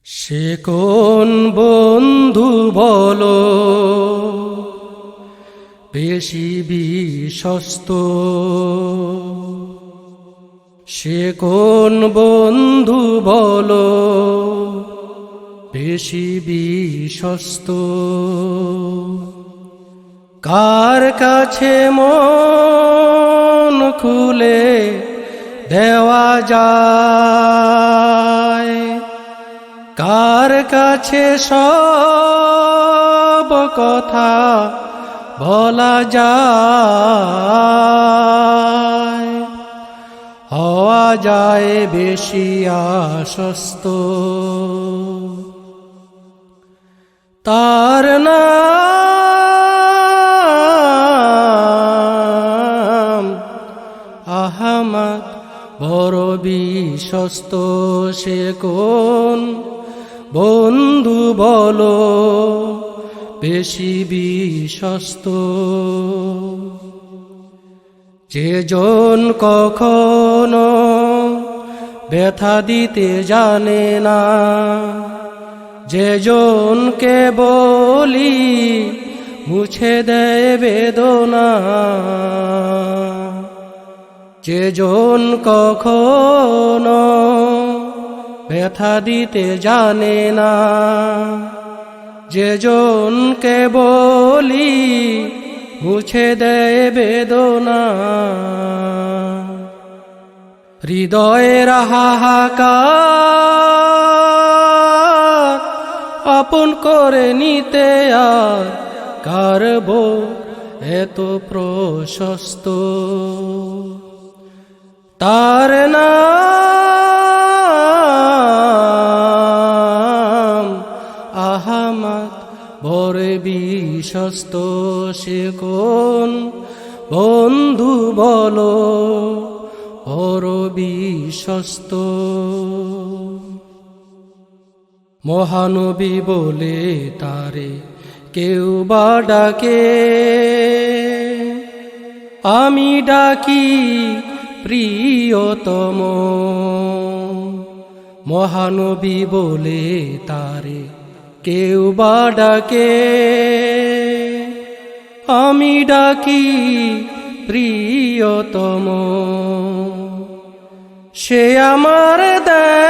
সে কোন বন্ধু বলো বেশি বিশ্বস্ত? সে কোন বন্ধু বলো বেশি বিশ্বস্ত? কার কাছে মন খুলে দেওয়া যায়, কার কাছে সব কথা বলা যায়, হওয়া যায় বেশি আশ্বস্ত। তার নাম আহমদ, বড় বিশ্বস্ত। সে কোন বন্ধু বলো বেশি বিশ্বস্ত? যেজন কখনো ব্যথা দিতে জানে না, যেজনকে বলি মুছে দেয় বেদনা, যেজন কখনো ব্যথা দিতে জানে না, যেজনকে বলি মুছে দেয় বেদনা, হৃদয়ের হাহাকার আপন করে নিতে আর কারব এত প্রশস্ত? তার নাম আহমদ, বড় বিশ্বস্ত। সে কোন বন্ধু বলো বড় বিশ্বস্ত? মহানবী বলে তারে কেউ বা ডাকে, আমি ডাকি প্রিয়তম। মহানবী বলে তারে কেউ বা ডাকে, আমি ডাকি প্রিয়তম। সে আমার দেন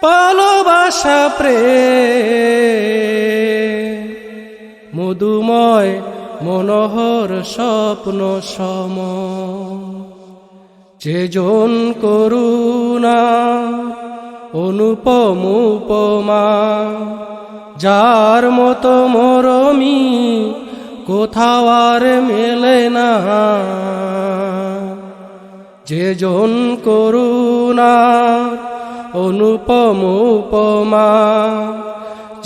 ভালোবাসা প্রেম, মধুময় মনোহর স্বপ্ন সম। যেজন করুণা অনুপম উপমা, যার মতো মরমি কোথাও আর মেলে না। যেজন করুণা অনুপম উপমা,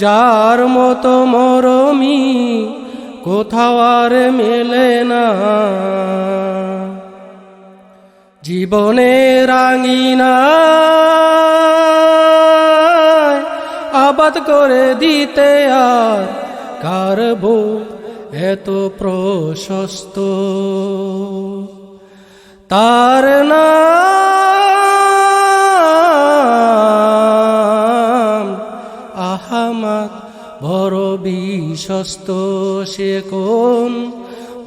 যার মতো মরমি কোথাও আর মেলে না। জীবনের রাঙিনা আবাদ করে দিতে আর কারব এত প্রশস্ত? তার নাম আহমদ, বড় বিশ্বস্ত। সে কোন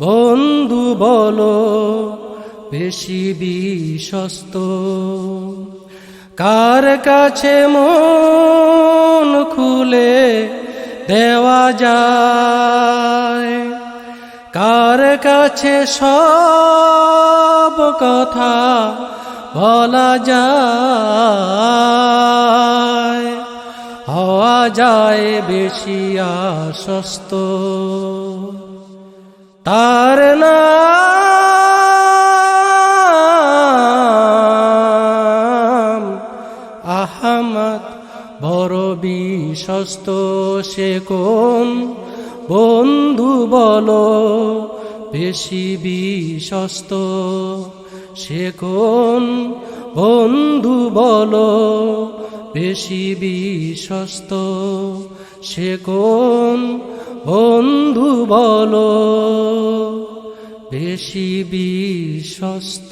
বন্ধু বলো বেশি বিশ্বস্ত? কার কাছে মন খুলে দেওয়া যায়, কার কাছে সব কথা বলা যায়, হওয়া যায় বেশি আশ্বস্ত? তার নাম আহমদ, বড় বিশ্বস্ত। সে কোন বন্ধু বলো বেশি বিশ্বস্ত? সে কোন বন্ধু বলো বেশি বিশ্বস্ত? সে কোন বন্ধু বলো বেশি বিশ্বস্ত?